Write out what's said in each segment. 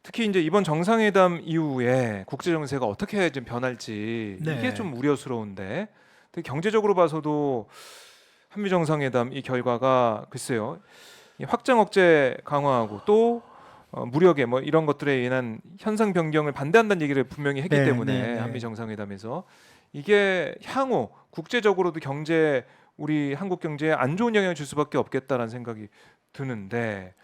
특히 이제 이번 정상회담 이후에 국제 정세가 어떻게 좀 변할지 이게 네. 좀 우려스러운데, 특히 경제적으로 봐서도 한미 정상회담 이 결과가 글쎄요, 이 확장 억제 강화하고 또 무력의 뭐 이런 것들에 인한 현상 변경을 반대한다는 얘기를 분명히 했기 네, 네, 때문에 한미 네. 정상회담에서 이게 향후 국제적으로도 경제 우리 한국 경제에 안 좋은 영향을 줄 수밖에 없겠다라는 생각이 드는데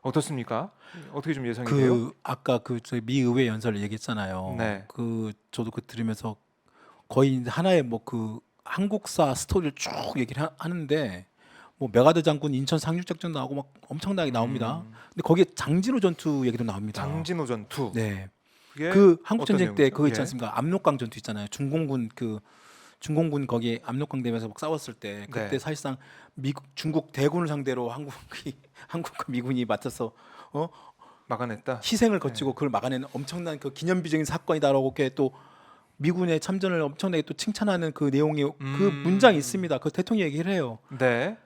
어떻습니까? 어떻게 좀 예상이 돼요? 그 아까 그 저희 미 의회 연설 얘기했잖아요. 네. 그 저도 그 들으면서 거의 하나의 뭐 그 한국사 스토리를 쭉 얘기를 하는데 뭐 메가드 장군 인천 상륙작전 나오고 막 엄청나게 나옵니다. 음, 근데 거기에 장진호 전투 얘기도 나옵니다. 장진호 전투 네. 그게 그 한국 어떤 전쟁 때 내용이죠? 그거 있지 예. 않습니까? 압록강 전투 있잖아요. 중공군 거기 압록강 대면서 막 싸웠을 때 그때 네. 사실상 미국 중국 대군을 상대로 한국이 한국과 미군이 맞서서 어? 막아냈다. 희생을 네. 거치고 그걸 막아낸 엄청난 그 기념비적인 사건이다라고 이렇게 또 미군의 참전을 엄청나게 또 칭찬하는 그 내용이 그 문장이 음, 있습니다. 그 대통령이 얘기를 해요. 네.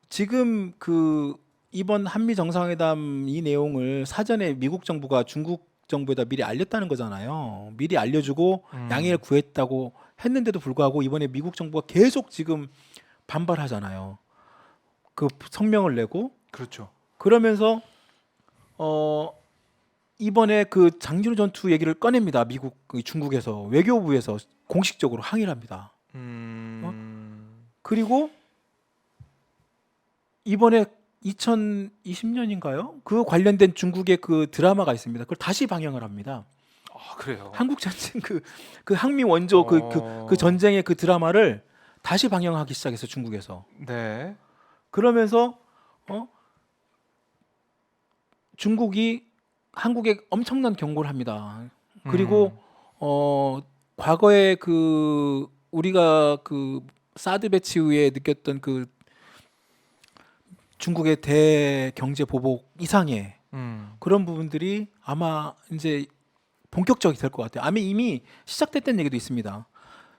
지금 그 이번 한미 정상회담 이 내용을 사전에 미국 정부가 중국 정부에다 미리 알렸다는 거잖아요. 미리 알려주고 양해를 음, 구했다고 했는데도 불구하고 이번에 미국 정부가 계속 지금 반발하잖아요. 그 성명을 내고 그렇죠. 그러면서 어 이번에 그 장진호 전투 얘기를 꺼냅니다. 미국 중국에서 외교부에서 공식적으로 항의를 합니다. 어? 음, 그리고 이번에 2020년인가요? 그 관련된 중국의 그 드라마가 있습니다. 그걸 다시 방영을 합니다. 아, 그래요. 한국 전쟁 그 항미 원조 그 어, 전쟁의 그 드라마를 다시 방영하기 시작했어 중국에서. 네. 그러면서 어? 중국이 한국에 엄청난 경고를 합니다. 음, 그리고 어 과거에 그 우리가 그 사드 배치 후에 느꼈던 그 중국의 대경제 보복 이상의 음, 그런 부분들이 아마 이제 본격적이 될 것 같아요. 아마 이미 시작됐다는 얘기도 있습니다.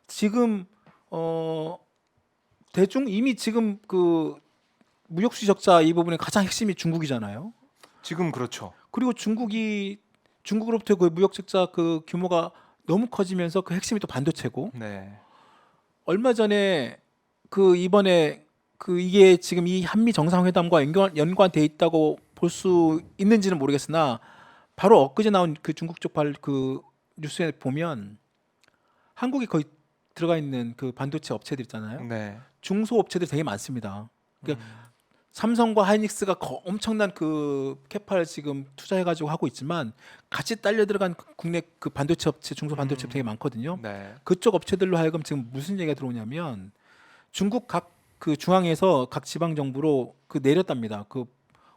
지금 어 대중 이미 지금 그 무역 수지적자 이 부분의 가장 핵심이 중국이잖아요. 지금 그렇죠. 그리고 중국으로부터 그 무역 적자 그 규모가 너무 커지면서 그 핵심이 또 반도체고 네. 얼마 전에 그 이번에 그 이게 지금 이 한미 정상회담과 연관돼 있다고 볼 수 있는지는 모르겠으나 바로 엊그제 나온 그 중국 쪽 그 뉴스에 보면 한국에 거의 들어가 있는 그 반도체 업체들 있잖아요. 네. 중소 업체들 되게 많습니다. 그러니까 음, 삼성과 하이닉스가 엄청난 그 캐파를 지금 투자해가지고 하고 있지만 같이 딸려 들어간 국내 그 반도체 업체, 중소 반도체 업체 되게 많거든요. 네. 그쪽 업체들로 하여금 지금 무슨 얘기가 들어오냐면 중국 각 그 중앙에서 각 지방 정부로 그 내렸답니다. 그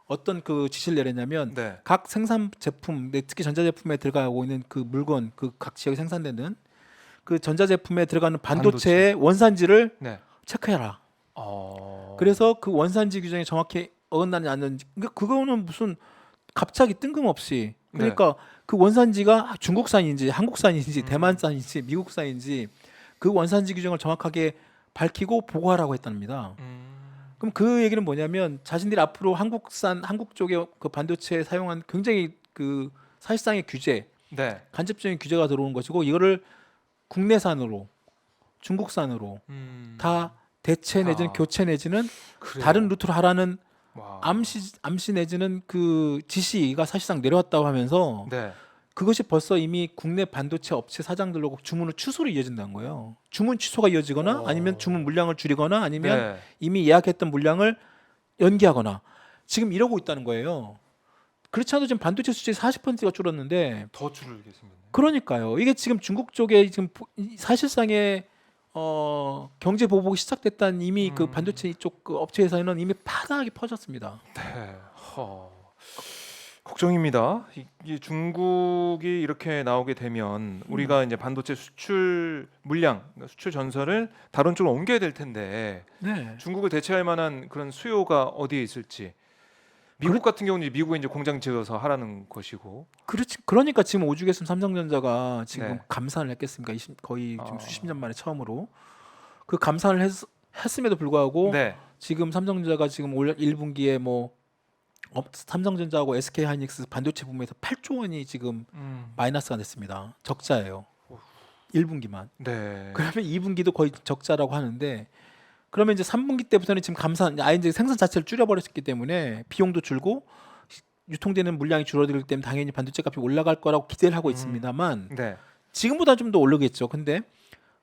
어떤 그 지시를 내렸냐면 네. 각 생산 제품, 특히 전자제품에 들어가고 있는 그 물건, 그 각 지역에 생산되는 그 전자제품에 들어가는 반도체. 반도체의 원산지를 네. 체크해라. 어, 그래서 그 원산지 규정에 정확히 어긋나지 않는지 그거는 무슨 갑자기 뜬금없이 네. 그러니까 그 원산지가 중국산인지 한국산인지 음, 대만산인지 미국산인지 그 원산지 규정을 정확하게 밝히고 보고하라고 했답니다. 음, 그럼 그 얘기는 뭐냐면 자신들이 앞으로 한국 쪽에 그 반도체에 사용한 굉장히 그 사실상의 규제, 네. 간접적인 규제가 들어오는 것이고 이거를 국내산으로 중국산으로 다 음, 대체 내지는 아, 교체 내지는 다른 그래요. 루트로 하라는 와. 암시 내지는 그 지시가 사실상 내려왔다고 하면서 네. 그것이 벌써 이미 국내 반도체 업체 사장들로 주문을 취소로 이어진다는 거예요. 주문 취소가 이어지거나 아니면 주문 어, 물량을 줄이거나 아니면 네. 이미 예약했던 물량을 연기하거나 지금 이러고 있다는 거예요. 그렇지 않아도 지금 반도체 수출이 40%가 줄었는데 더 줄게 생겼네. 그러니까요. 이게 지금 중국 쪽에 지금 사실상의 경제 보복이 시작됐다는 이미 그 음, 반도체 이쪽 그 업체에서는 이미 파다하게 퍼졌습니다. 네. 걱정입니다. 이게 중국이 이렇게 나오게 되면 음. 우리가 이제 반도체 수출 물량, 그러니까 수출 전선을 다른 쪽으로 옮겨야 될 텐데 네. 중국을 대체할 만한 그런 수요가 어디에 있을지. 그렇, 미국 같은 경우는 이제 미국에 이제 공장 지어서 하라는 것이고. 그렇지. 그러니까 지금 오죽했으면 삼성전자가 지금 네. 감산을 했겠습니까? 거의 지금 수십 년 어, 만에 처음으로 그 감산을 했음에도 불구하고 네. 지금 삼성전자가 지금 올 1분기에 뭐 삼성전자하고 SK하이닉스 반도체 부문에서 8조 원이 지금 마이너스가 됐습니다. 적자예요. 1분기만. 네. 그러면 2분기도 거의 적자라고 하는데 그러면 이제 3분기 때부터는 지금 아예 이제 생산 자체를 줄여버렸기 때문에 비용도 줄고 유통되는 물량이 줄어들기 때문에 당연히 반도체 값이 올라갈 거라고 기대를 하고 있습니다만 네. 지금보다 좀 더 오르겠죠. 근데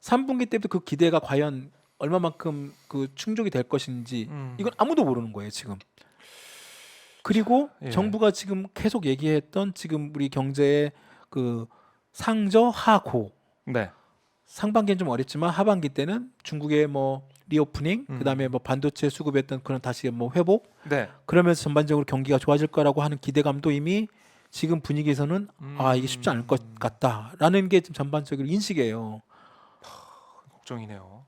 3분기 때부터 그 기대가 과연 얼마만큼 그 충족이 될 것인지 이건 아무도 모르는 거예요, 지금. 그리고 예. 정부가 지금 계속 얘기했던 지금 우리 경제의 그 상저 하고 네. 상반기는 좀 어렵지만 하반기 때는 중국의 뭐 리오프닝 그다음에 뭐 반도체 수급했던 그런 다시 뭐 회복 네. 그러면서 전반적으로 경기가 좋아질 거라고 하는 기대감도 이미 지금 분위기에서는 아 이게 쉽지 않을 것 같다라는 게 지금 전반적으로 인식이에요. 걱정이네요.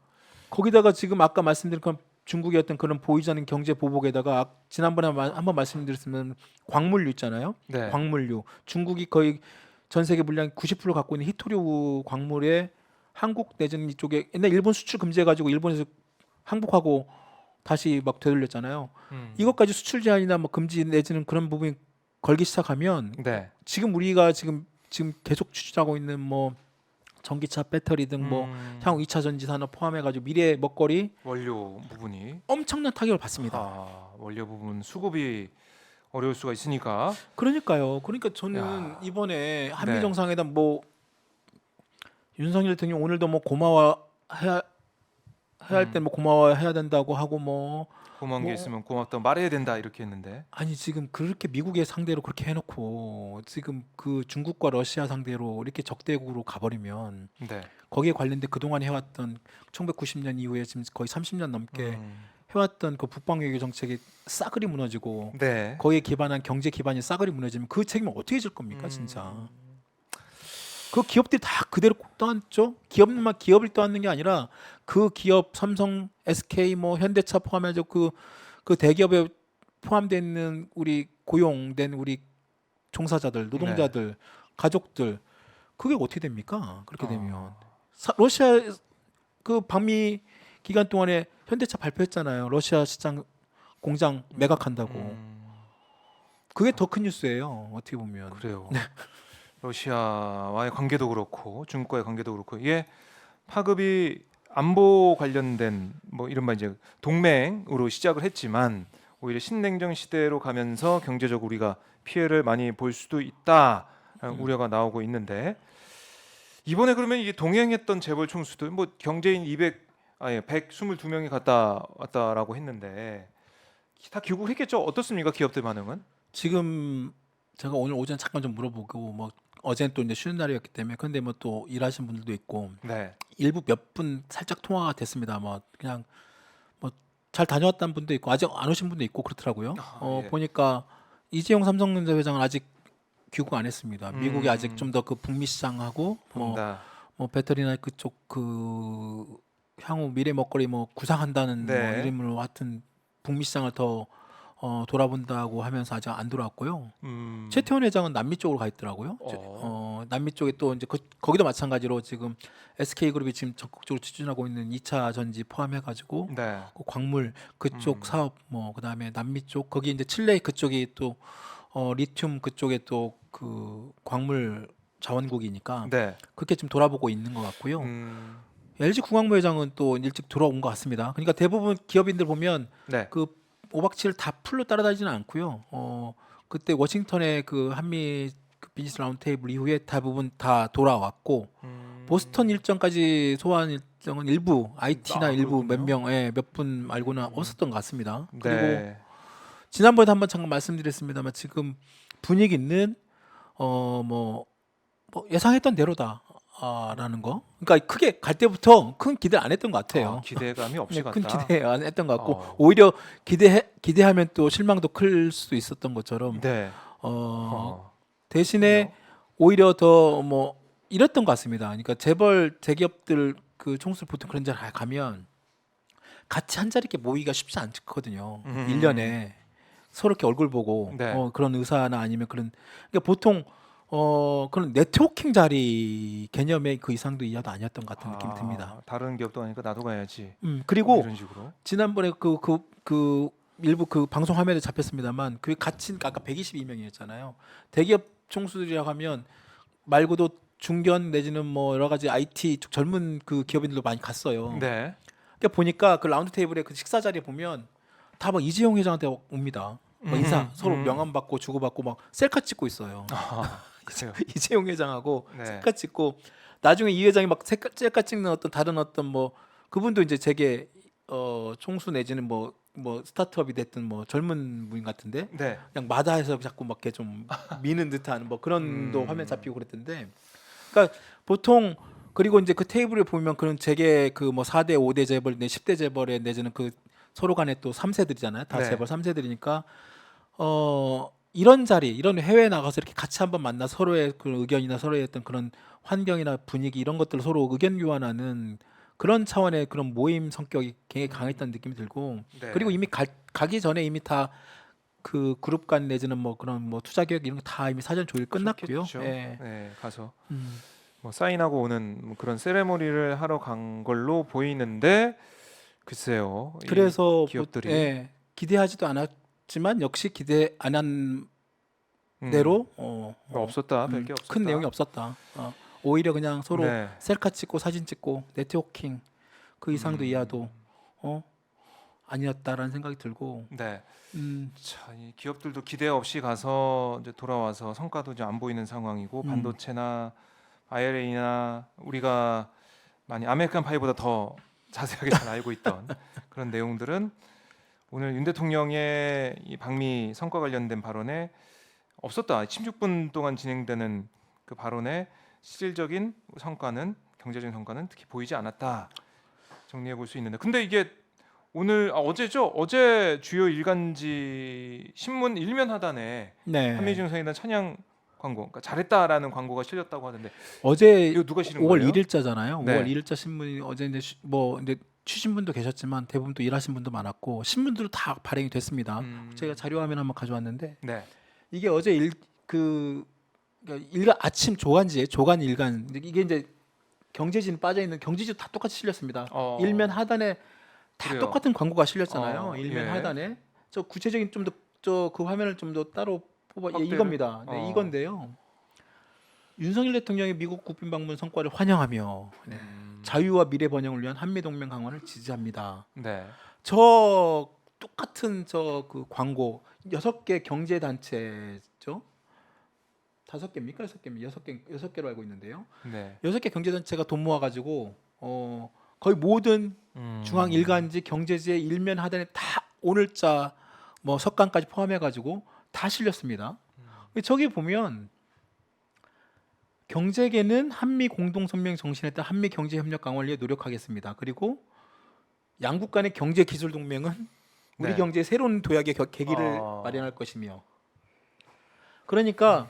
거기다가 지금 아까 말씀드린 그런 중국의 어떤 그런 보이지 않는 경제 보복에다가 지난번에 한번 말씀드렸으면 광물류 있잖아요. 네. 광물류 중국이 거의 전 세계 물량 90% 갖고 있는 히토류 광물에 한국 내지는 이쪽에 옛날 일본 수출 금지해가지고 일본에서 항복하고 다시 막 되돌렸잖아요. 이것까지 수출 제한이나 뭐 금지 내지는 그런 부분이 걸기 시작하면 네. 지금 우리가 지금 계속 추진하고 있는 뭐 전기차 배터리 등 뭐 향후 2차 전지 산업 포함해가지고 미래 먹거리 원료 부분이 엄청난 타격을 받습니다. 원료 부분 수급이 어려울 수가 있으니까. 그러니까요. 그러니까 저는 야. 이번에 한미 네. 정상회담 뭐 윤석열 대통령 오늘도 뭐 고마워해야 할 때 뭐 고마워해야 된다고 하고 뭐 고마운 게 뭐- 있으면 고맙다 말해야 된다 이렇게 했는데. 아니 지금 그렇게 미국의 상대로 그렇게 해놓고 지금 그 중국과 러시아 상대로 이렇게 적대국으로 가버리면 네. 거기에 관련된 그동안 해왔던 1990년 이후에 지금 거의 30년 넘게 해왔던 그 북방 외교 정책이 싸그리 무너지고 네. 거기에 기반한 경제 기반이 싸그리 무너지면 그 책임을 어떻게 질 겁니까 진짜. 그 기업들이 다 그대로 떠안죠. 기업을 떠안는 게 아니라 그 기업 삼성, SK, 뭐 현대차 포함해서 그 대기업에 포함되어 있는 우리 고용된 우리 종사자들, 노동자들, 가족들 그게 어떻게 됩니까? 그렇게 되면 러시아 그 방미 기간 동안에 현대차 발표했잖아요. 러시아 시장 공장 매각한다고. 그게 더 큰 뉴스예요. 어떻게 보면. 그래요. 러시아와의 관계도 그렇고 중국과의 관계도 그렇고 이게 파급이 안보 관련된 뭐 이른바 이제 동맹으로 시작을 했지만 오히려 신냉전 시대로 가면서 경제적으로 우리가 피해를 많이 볼 수도 있다 우려가 나오고 있는데 이번에 그러면 이게 동행했던 재벌 총수들 뭐 경제인 122명이 갔다 왔다라고 했는데 다 귀국했겠죠? 어떻습니까? 기업들 반응은? 지금 제가 오늘 오전 잠깐 좀 물어보고 뭐 어제는 또 이제 쉬는 날이었기 때문에 근데 뭐 또 일하시는 분들도 있고 네. 일부 몇 분 살짝 통화가 됐습니다. 뭐 그냥 뭐 잘 다녀왔다는 분도 있고 아직 안 오신 분도 있고 그렇더라고요. 예. 보니까 이재용 삼성전자 회장은 아직 귀국 안 했습니다. 미국이 아직 좀 더 그 북미 시장하고 본다. 뭐 배터리나 그쪽 그 향후 미래 먹거리 뭐 구상한다는 뭐 네. 이름으로 하여튼 북미 시장을 더 돌아본다고 하면서 아직 안 돌아왔고요. 최태원 회장은 남미 쪽으로 가 있더라고요. 남미 쪽에 또 이제 거기도 마찬가지로 지금 SK 그룹이 지금 적극적으로 추진하고 있는 2차 전지 포함해가지고 네. 그 광물 그쪽 사업 뭐 그다음에 남미 쪽 거기 이제 칠레 그쪽이 또 리튬 그쪽에 또 그 광물 자원국이니까 네. 그렇게 좀 돌아보고 있는 것 같고요. 음, LG 구광무 회장은 또 일찍 들어온 것 같습니다. 그러니까 대부분 기업인들 보면 네. 그 5박 7일 다 풀로 따라다니지는 않고요. 그때 워싱턴의 그 한미 그 비즈니스 라운드 테이블 이후에 대부분 다 돌아왔고 보스턴 일정까지 소화한 일정은 일부 IT나 일부 몇 그렇군요. 명, 몇 분 말고는 없었던 것 같습니다. 그리고 네. 지난번에 한번 잠깐 말씀드렸습니다만 지금 분위기는 뭐 예상했던 대로다. 라는 거. 그러니까 크게 갈 때부터 큰 기대 안 했던 것 같아요. 기대감이 없이 큰 갔다. 기대 안 했던 것 같고 어. 오히려 기대하면 또 실망도 클 수도 있었던 것처럼 네. 대신에 그래요? 오히려 더 뭐 이랬던 것 같습니다. 그러니까 재벌 대기업들 그 총수 보통 그런 자리 가면 같이 한 자리 이렇게 모이기가 쉽지 않거든요. 1년에 서로 이렇게 얼굴 보고 네. 그런 의사나 아니면 그런 그러니까 보통 그런 네트워킹 자리 개념의 그 이상도 이하도 아니었던 것 같은 느낌이 듭니다. 다른 기업도 아니까 나도 가야지. 그리고 이런 식으로. 지난번에 그 일부 그 방송 화면에 잡혔습니다만 그 갇힌 아까 122명이었잖아요. 대기업 총수들이라고 하면 말고도 중견 내지는 뭐 여러 가지 IT 쪽 젊은 그 기업인들도 많이 갔어요. 네. 그러니까 보니까 그 라운드 테이블에 그 식사 자리에 보면 다 막 이재용 회장한테 옵니다. 막 인사 서로 명함 받고 주고받고 막 셀카 찍고 있어요. 아, 그래요. 이재용 회장하고 네. 셀카 찍고 나중에 이 회장이 막 셀카 찍는 어떤 다른 어떤 뭐 그분도 이제 제게 총수 내지는 뭐 스타트업이 됐든 뭐 젊은 분 같은데 네. 그냥 마다해서 자꾸 막 이렇게 좀 미는 듯한 뭐 그런 도 음. 화면 잡히고 그랬던데 그러니까 보통 그리고 이제 그 테이블에 보면 그런 제게 그 뭐 4대 5대 재벌 내 10대 재벌에 내지는 그 서로 간에 또 3세들이잖아요. 다 네. 재벌 3세들이니까 이런 자리, 이런 해외에 나가서 이렇게 같이 한번 만나 서로의 그 의견이나 서로의 어떤 그런 환경이나 분위기 이런 것들을 서로 의견 교환하는 그런 차원의 그런 모임 성격이 굉장히 강했다는 느낌이 들고 네. 그리고 이미 가기 전에 이미 다 그 그룹 간 내지는 뭐 그런 뭐 투자 계획 이런 거 다 이미 사전 조율 끝났고요. 그렇겠죠. 예. 네, 가서 음. 뭐 사인하고 오는 뭐 그런 세레모니를 하러 간 걸로 보이는데 글쎄요. 이 그래서 기업들이 예, 기대하지도 않았지만 역시 기대 안 한 음, 대로 뭐 없었다. 별게 없었다. 큰 내용이 없었다. 오히려 그냥 서로 네. 셀카 찍고 사진 찍고 네트워킹 그 이상도 음. 이하도 아니었다라는 생각이 들고 네. 음, 자, 이 기업들도 기대 없이 가서 이제 돌아와서 성과도 이제 안 보이는 상황이고 반도체나 IRA나 우리가 많이 아메리칸 파이보다 더 자세하게 잘 알고 있던 그런 내용들은 오늘 윤 대통령의 이 방미 성과 관련된 발언에 없었다. 16분 동안 진행되는 그 발언의 실질적인 성과는 경제적인 성과는 특히 보이지 않았다. 정리해 볼 수 있는데 근데 이게 오늘 어제죠? 어제 주요 일간지 신문 일면 하단에 네. 한미 정상회담 찬양 광고, 그러니까 잘했다라는 광고가 실렸다고 하던데 어제 이거 누가 실은 5월 거예요? 1일자잖아요. 네. 5월 1일자 신문이 어제 이제 뭐 이제 취신 분도 계셨지만 대부분 또 일하신 분도 많았고 신문들도 다 발행이 됐습니다. 제가 자료 화면 한번 가져왔는데 네. 이게 어제 그러니까 일간 아침 조간지에 조간 일간 이게 이제 경제진 빠져 있는 경제지 다 똑같이 실렸습니다. 일면 하단에 다 그래요. 똑같은 광고가 실렸잖아요. 일면 예. 하단에 저 구체적인 좀 더 저 그 화면을 좀 더 따로 뽑아 확대를? 이겁니다. 네, 이건데요. 윤석열 대통령의 미국 국빈 방문 성과를 환영하며 자유와 미래 번영을 위한 한미 동맹 강화를 지지합니다. 네. 저 똑같은 저 그 광고 6개 경제 단체죠. 5개입니까? 6개입니까? 6개로 알고 있는데요. 네. 6개 경제 단체가 돈 모아 가지고 거의 모든 중앙 일간지 경제지의 일면 하단에 다 오늘자 뭐 석간까지 포함해 가지고 다 실렸습니다. 저기 보면 경제계는 한미 공동성명 정신에 따라 한미 경제 협력 강화를 위해 노력하겠습니다. 그리고 양국 간의 경제 기술 동맹은 우리 네. 경제의 새로운 도약의 계기를 아. 마련할 것이며 그러니까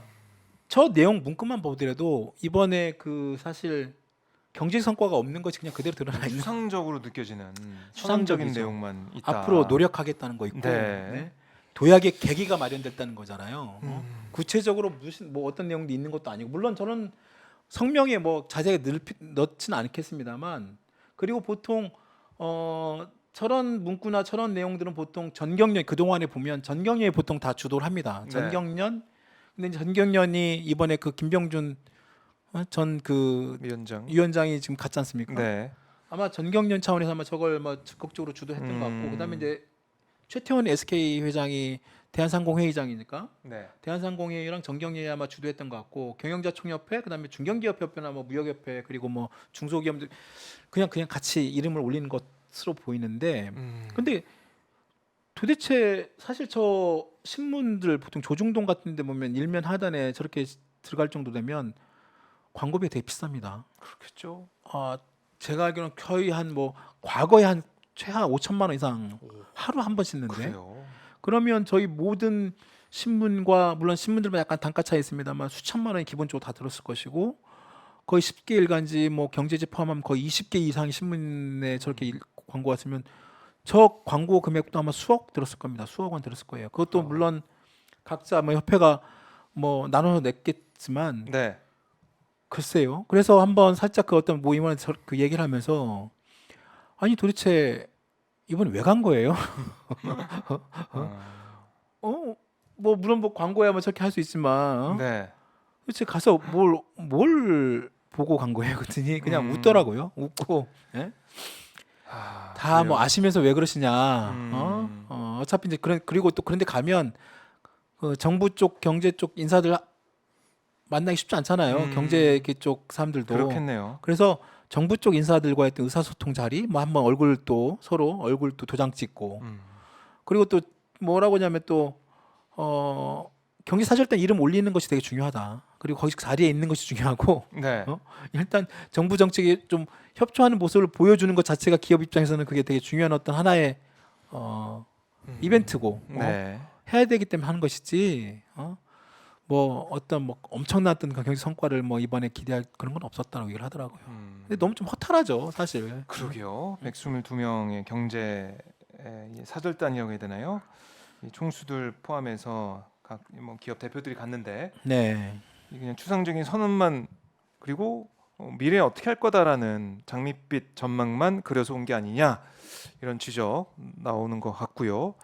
저 내용 문구만 보더라도 이번에 그 사실 경제 성과가 없는 것이 그냥 그대로 드러나 있는 추상적으로 느껴지는 추상적이죠. 추상적인 내용만 있다. 앞으로 노력하겠다는 거 있고 네. 네. 도약의 계기가 마련됐다는 거잖아요. 구체적으로 무슨 뭐 어떤 내용도 있는 것도 아니고 물론 저는 성명에 뭐 자세하게 넣지는 않겠습니다만 그리고 보통 저런 문구나 저런 내용들은 보통 전경련 그동안에 보면 전경련이 보통 다 주도를 합니다. 네. 전경련 근데 전경련이 이번에 그 김병준 전 그 위원장. 위원장이 지금 갔지 않습니까? 네. 아마 전경련 차원에서 아마 저걸 뭐 적극적으로 주도했던 것 같고 그다음에 이제 최태원 SK 회장이 대한상공 회의장이니까 네. 대한상공회의랑 전경련이 아마 주도했던 것 같고 경영자총협회 그다음에 중견기업협회나 뭐 무역협회 그리고 뭐 중소기업들 그냥 같이 이름을 올리는 것으로 보이는데 근데 도대체 사실 저 신문들 보통 조중동 같은 데 보면 일면 하단에 저렇게 들어갈 정도 되면 광고비가 되게 비쌉니다. 그렇겠죠. 제가 알기로는 거의 한 뭐 과거에 한 최하 5천만 원 이상 하루 한 번 씻는데 그래요. 그러면 저희 모든 신문과 물론 신문들만 약간 단가 차이 있습니다만 수천만 원이 기본적으로 다 들었을 것이고 거의 10개 일간지 뭐 경제지 포함하면 거의 20개 이상의 신문에 저렇게 광고가 있으면 저 광고 금액도 아마 수억 들었을 겁니다. 수억 원 들었을 거예요. 그것도 물론 각자 뭐 협회가 뭐 나눠서 냈겠지만 네. 글쎄요. 그래서 한번 살짝 그 어떤 모임을 그 얘기를 하면서 아니 도대체 이번 왜 간 거예요? 어, 뭐 물론 뭐 광고야 뭐 저렇게 할 수 있지만 네. 도대체 가서 뭘 보고 간 거예요? 그랬더니 그냥 웃더라고요. 웃고 예? 다 뭐 그래요. 아시면서 왜 그러시냐? 음. 어차피 이제 그리고 또 그런데 가면 그 정부 쪽 경제 쪽 인사들 만나기 쉽지 않잖아요. 경제 쪽 사람들도. 그렇겠네요. 그래서 정부 쪽 인사들과 했던 의사소통 자리 뭐 한번 서로 얼굴 또 도장 찍고 음. 그리고 또 뭐라고 하냐면 또 경기사절단 이름 올리는 것이 되게 중요하다. 그리고 거기 자리에 있는 것이 중요하고 네. 일단 정부 정책에 좀 협조하는 모습을 보여주는 것 자체가 기업 입장에서는 그게 되게 중요한 어떤 하나의 이벤트고 네. 해야 되기 때문에 하는 것이지. 뭐 어떤 뭐 엄청난 어떤 그 경제 성과를 뭐 이번에 기대할 그런 건 없었다고 얘기를 하더라고요. 근데 너무 좀 허탈하죠, 사실. 그러게요. 122명의 경제 사절단이라고 해야 되나요? 이 총수들 포함해서 각 뭐 기업 대표들이 갔는데 네. 이 그냥 추상적인 선언만 그리고 미래에 어떻게 할 거다라는 장밋빛 전망만 그려서 온 게 아니냐 이런 지적 나오는 것 같고요.